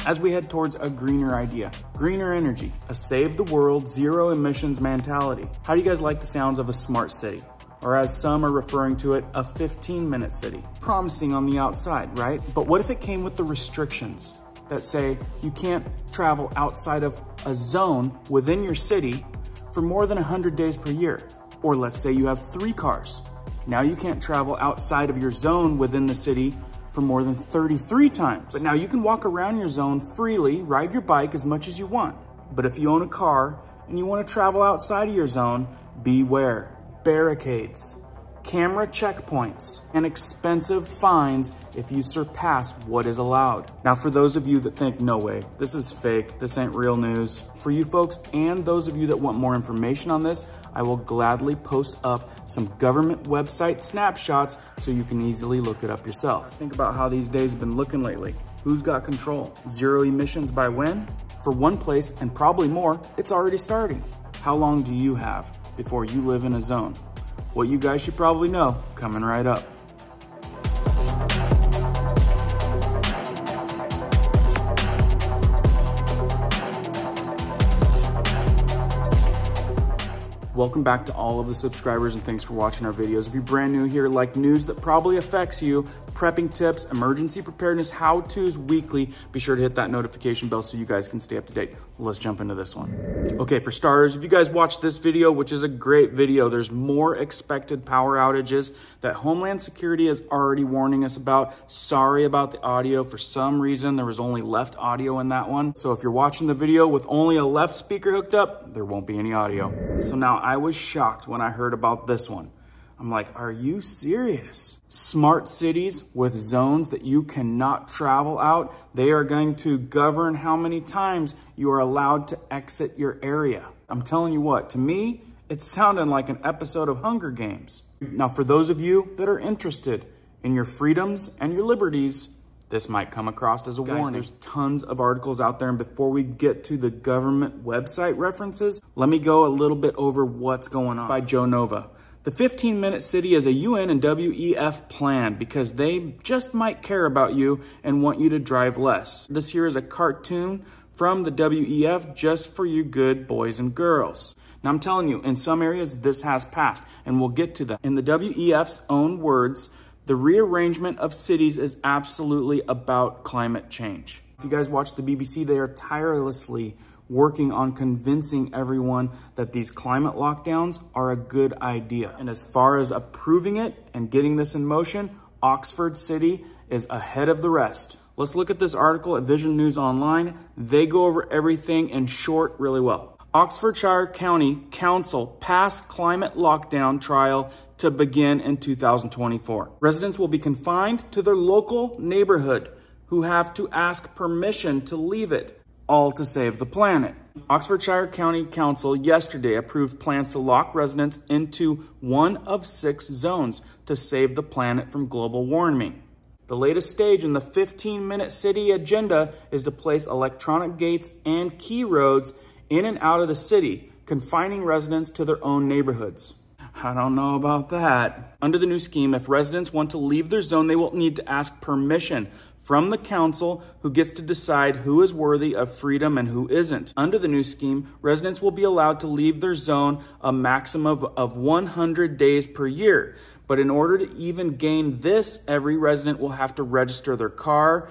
as we head towards a greener idea, greener energy, a save the world, zero emissions mentality. How do you guys like the sounds of a smart city? Or as some are referring to it, a 15-minute city. Promising on the outside, right? But what if it came with the restrictions that say you can't travel outside of a zone within your city for more than 100 days per year? Or let's say you have 3 cars. Now you can't travel outside of your zone within the city for more than 33 times. But now you can walk around your zone freely, ride your bike as much as you want. But if you own a car and you want to travel outside of your zone, beware. Barricades, camera checkpoints, and expensive fines if you surpass what is allowed. Now, for those of you that think, no way, this is fake, this ain't real news, for you folks and those of you that want more information on this, I will gladly post up some government website snapshots so you can easily look it up yourself. Think about how these days have been looking lately. Who's got control? Zero emissions by when? For one place, and probably more, it's already starting. How long do you have before you live in a zone? What you guys should probably know, coming right up. Welcome back to all of the subscribers and thanks for watching our videos. If you're brand new here, like news that probably affects you, prepping tips, emergency preparedness, how-tos weekly, be sure to hit that notification bell so you guys can stay up to date. Let's jump into this one. Okay, for starters, if you guys watched this video, which is a great video, there's more expected power outages that Homeland Security is already warning us about. Sorry about the audio. For some reason, there was only left audio in that one. So if you're watching the video with only a left speaker hooked up, there won't be any audio. So now I was shocked when I heard about this one. I'm like, are you serious? Smart cities with zones that you cannot travel out, they are going to govern how many times you are allowed to exit your area. I'm telling you what, to me, it sounded like an episode of Hunger Games. Now, for those of you that are interested in your freedoms and your liberties, this might come across as a warning. There's tons of articles out there, and before we get to the government website references, let me go a little bit over what's going on. By Joe Nova. The 15-minute city is a UN and WEF plan because they just might care about you and want you to drive less. This here is a cartoon from the WEF just for you good boys and girls. Now I'm telling you, in some areas this has passed, and we'll get to that. In the WEF's own words, the rearrangement of cities is absolutely about climate change. If you guys watch the BBC, they are tirelessly working on convincing everyone that these climate lockdowns are a good idea. And as far as approving it and getting this in motion, Oxford City is ahead of the rest. Let's look at this article at Vision News Online. They go over everything in short really well. Oxfordshire County Council passed climate lockdown trial to begin in 2024. Residents will be confined to their local neighborhood who have to ask permission to leave it, all to save the planet. Oxfordshire County Council yesterday approved plans to lock residents into one of 6 zones to save the planet from global warming. The latest stage in the 15-minute city agenda is to place electronic gates and key roads in and out of the city, confining residents to their own neighborhoods. I don't know about that. Under the new scheme, if residents want to leave their zone, they will need to ask permission from the council, who gets to decide who is worthy of freedom and who isn't. Under the new scheme, residents will be allowed to leave their zone a maximum of 100 days per year. But in order to even gain this, every resident will have to register their car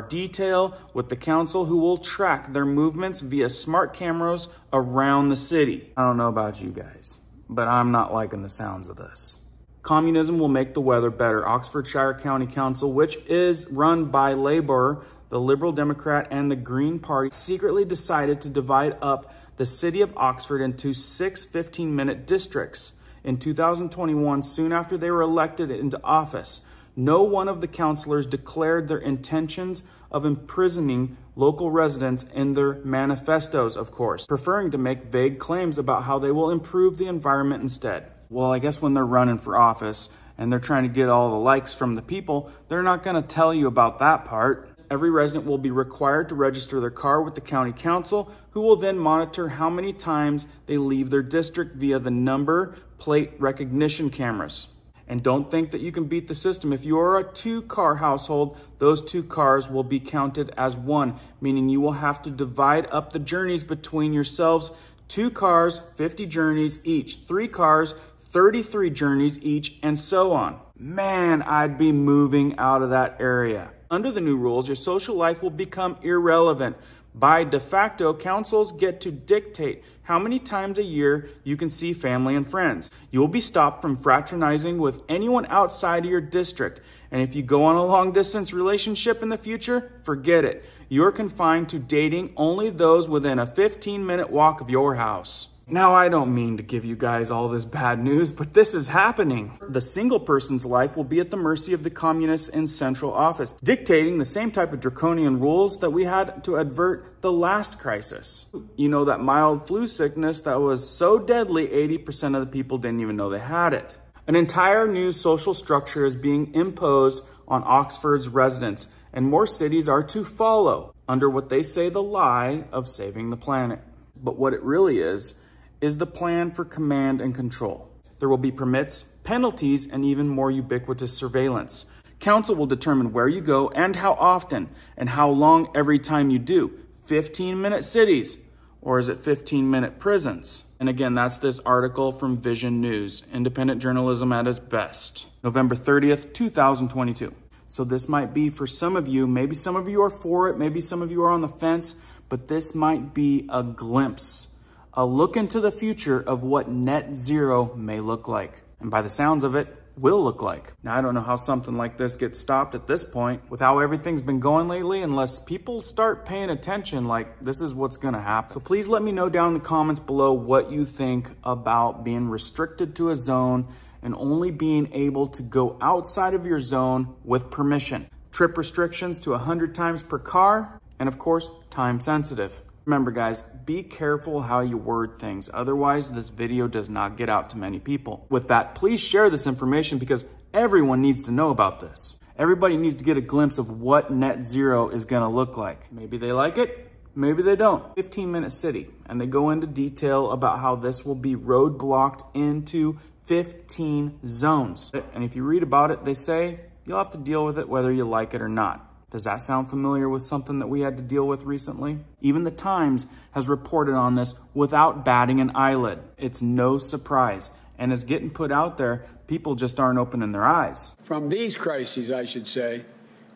detail with the council, who will track their movements via smart cameras around the city. I don't know about you guys, but I'm not liking the sounds of this. Communism will make the weather better. Oxfordshire County Council, which is run by Labour, the Liberal Democrat, and the Green Party, secretly decided to divide up the city of Oxford into 6 15-minute districts. In 2021, soon after they were elected into office, no one of the councillors declared their intentions of imprisoning local residents in their manifestos, of course, preferring to make vague claims about how they will improve the environment instead. Well, I guess when they're running for office and they're trying to get all the likes from the people, they're not going to tell you about that part. Every resident will be required to register their car with the county council, who will then monitor how many times they leave their district via the number plate recognition cameras. And don't think that you can beat the system. If you are a 2-car household, those 2 cars will be counted as 1, meaning you will have to divide up the journeys between yourselves. 2 cars, 50 journeys each. 3 cars, 33 journeys each, and so on. Man, I'd be moving out of that area. Under the new rules, your social life will become irrelevant. By de facto, councils get to dictate how many times a year you can see family and friends. You will be stopped from fraternizing with anyone outside of your district. And if you go on a long-distance relationship in the future, forget it. You're confined to dating only those within a 15-minute walk of your house. Now, I don't mean to give you guys all this bad news, but this is happening. The single person's life will be at the mercy of the communists in central office, dictating the same type of draconian rules that we had to avert the last crisis. You know, that mild flu sickness that was so deadly, 80% of the people didn't even know they had it. An entire new social structure is being imposed on Oxford's residents, and more cities are to follow under what they say the lie of saving the planet. But what it really is the plan for command and control. There will be permits, penalties, and even more ubiquitous surveillance. Council will determine where you go and how often and how long every time you do. 15-minute cities, or is it 15-minute prisons? And again, that's this article from Vision News, independent journalism at its best. November 30th, 2022. So this might be for some of you, maybe some of you are for it, maybe some of you are on the fence, but this might be a glimpse, a look into the future of what net zero may look like. And by the sounds of it, will look like. Now, I don't know how something like this gets stopped at this point with how everything's been going lately, unless people start paying attention, like this is what's gonna happen. So please let me know down in the comments below what you think about being restricted to a zone and only being able to go outside of your zone with permission. Trip restrictions to 100 times per car, and of course, time sensitive. Remember guys, be careful how you word things. Otherwise, this video does not get out to many people. With that, please share this information because everyone needs to know about this. Everybody needs to get a glimpse of what net zero is gonna look like. Maybe they like it, maybe they don't. 15-minute city, and they go into detail about how this will be roadblocked into 15 zones. And if you read about it, they say you'll have to deal with it whether you like it or not. Does that sound familiar with something that we had to deal with recently? Even the Times has reported on this without batting an eyelid. It's no surprise. And as getting put out there, people just aren't opening their eyes. From these crises, I should say,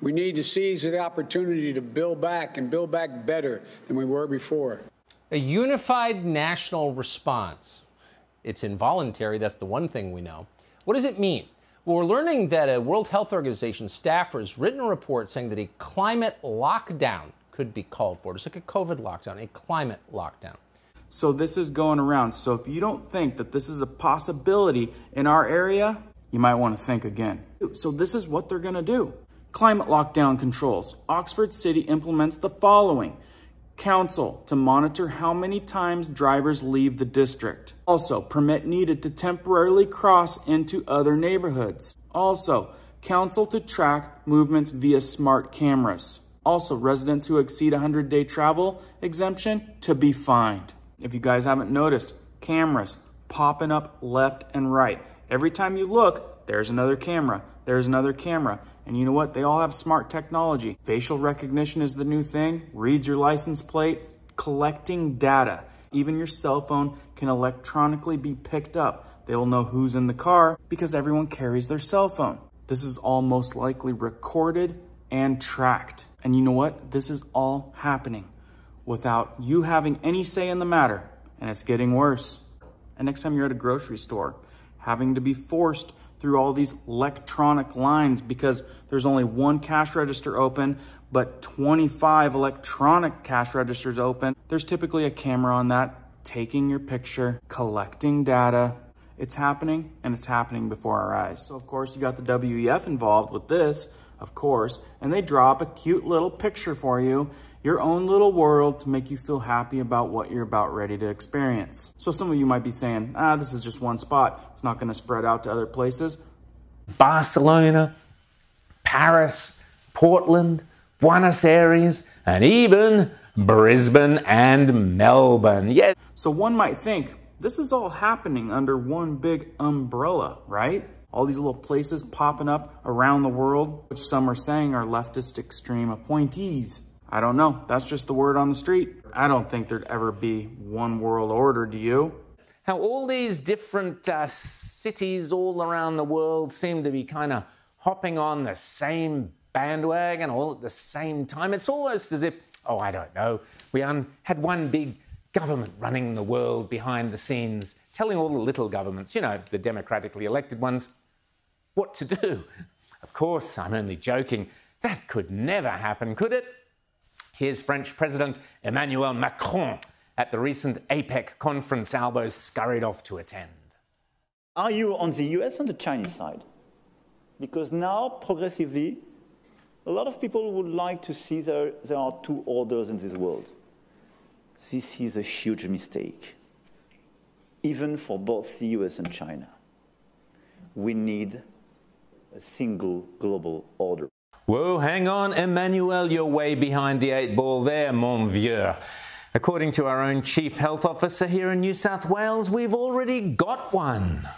we need to seize the opportunity to build back and build back better than we were before. A unified national response. It's involuntary, that's the one thing we know. What does it mean? Well, we're learning that a World Health Organization staffer has written a report saying that a climate lockdown could be called for. Just like a COVID lockdown, a climate lockdown. So this is going around. So if you don't think that this is a possibility in our area, you might want to think again. So this is what they're going to do. Climate lockdown controls. Oxford City implements the following. Council to monitor how many times drivers leave the district. Also, permit needed to temporarily cross into other neighborhoods. Also, council to track movements via smart cameras. Also, residents who exceed 100-day travel exemption to be fined. If you guys haven't noticed, cameras popping up left and right. Every time you look, there's another camera. There's another camera. And you know what? They all have smart technology. Facial recognition is the new thing. Reads your license plate. Collecting data. Even your cell phone can electronically be picked up. They will know who's in the car because everyone carries their cell phone. This is all most likely recorded and tracked. And you know what? This is all happening without you having any say in the matter. And it's getting worse. And next time you're at a grocery store, having to be forced through all these electronic lines because there's only one cash register open, but 25 electronic cash registers open. There's typically a camera on that, taking your picture, collecting data. It's happening, and it's happening before our eyes. So of course, you got the WEF involved with this, of course, and they drop a cute little picture for you, your own little world to make you feel happy about what you're about ready to experience. So some of you might be saying, this is just one spot. It's not gonna spread out to other places. Barcelona, Paris, Portland, Buenos Aires, and even Brisbane and Melbourne. Yeah. So one might think, this is all happening under one big umbrella, right? All these little places popping up around the world, which some are saying are leftist extreme appointees. I don't know. That's just the word on the street. I don't think there'd ever be one world order, do you? How all these different cities all around the world seem to be kind of hopping on the same bandwagon all at the same time. It's almost as if, oh, I don't know, we had one big government running the world behind the scenes, telling all the little governments, you know, the democratically elected ones, what to do. Of course, I'm only joking. That could never happen, could it? Here's French President Emmanuel Macron at the recent APEC conference Albo scurried off to attend. Are you on the US or the Chinese side? Because now, progressively, a lot of people would like to see there are two orders in this world. This is a huge mistake, even for both the US and China. We need a single global order. Whoa, hang on, Emmanuel, you're way behind the 8 ball there, mon vieux. According to our own Chief Health Officer here in New South Wales, we've already got one.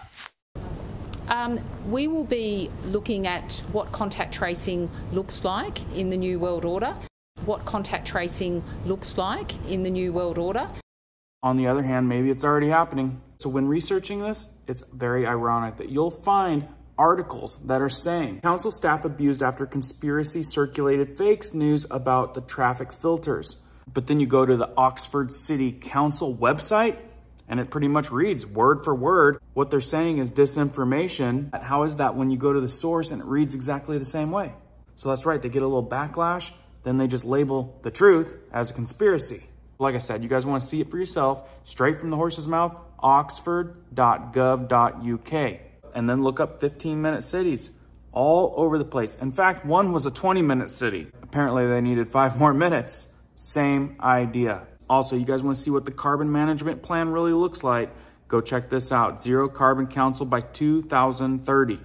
We will be looking at what contact tracing looks like in the New World Order. What contact tracing looks like in the New World Order. On the other hand, maybe it's already happening. So when researching this, it's very ironic that you'll find articles that are saying council staff abused after conspiracy circulated fake news about the traffic filters. But then you go to the Oxford City Council website and it pretty much reads word for word what they're saying is disinformation. How is that when you go to the source and it reads exactly the same way? So that's right, they get a little backlash, then they just label the truth as a conspiracy. Like I said, you guys want to see it for yourself, straight from the horse's mouth, oxford.gov.uk. And then look up 15-minute cities all over the place. In fact, one was a 20-minute city. Apparently they needed 5 more minutes. Same idea. Also, you guys want to see what the carbon management plan really looks like? Go check this out. Zero Carbon Council by 2030.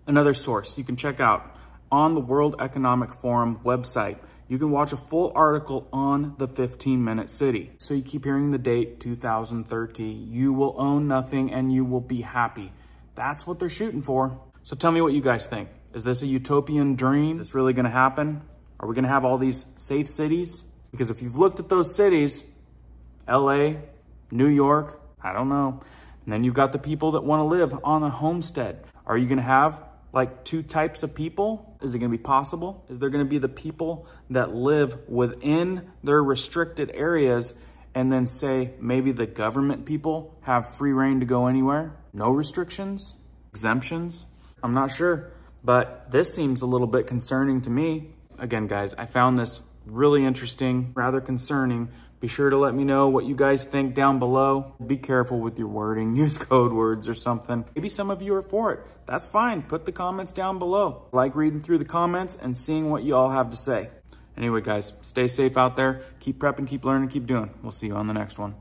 Another source you can check out on the World Economic Forum website. You can watch a full article on the 15-minute city. So you keep hearing the date 2030. You will own nothing and you will be happy. That's what they're shooting for. So tell me what you guys think. Is this a utopian dream? Is this really gonna happen? Are we gonna have all these safe cities? Because if you've looked at those cities, LA, New York, I don't know. And then you've got the people that wanna live on a homestead. Are you gonna have like 2 types of people? Is it gonna be possible? Is there gonna be the people that live within their restricted areas and then say maybe the government people have free reign to go anywhere? No restrictions, exemptions? I'm not sure, but this seems a little bit concerning to me. Again, guys, I found this really interesting, rather concerning. Be sure to let me know what you guys think down below. Be careful with your wording, use code words or something. Maybe some of you are for it. That's fine, put the comments down below. I like reading through the comments and seeing what you all have to say. Anyway, guys, stay safe out there. Keep prepping, keep learning, keep doing. We'll see you on the next one.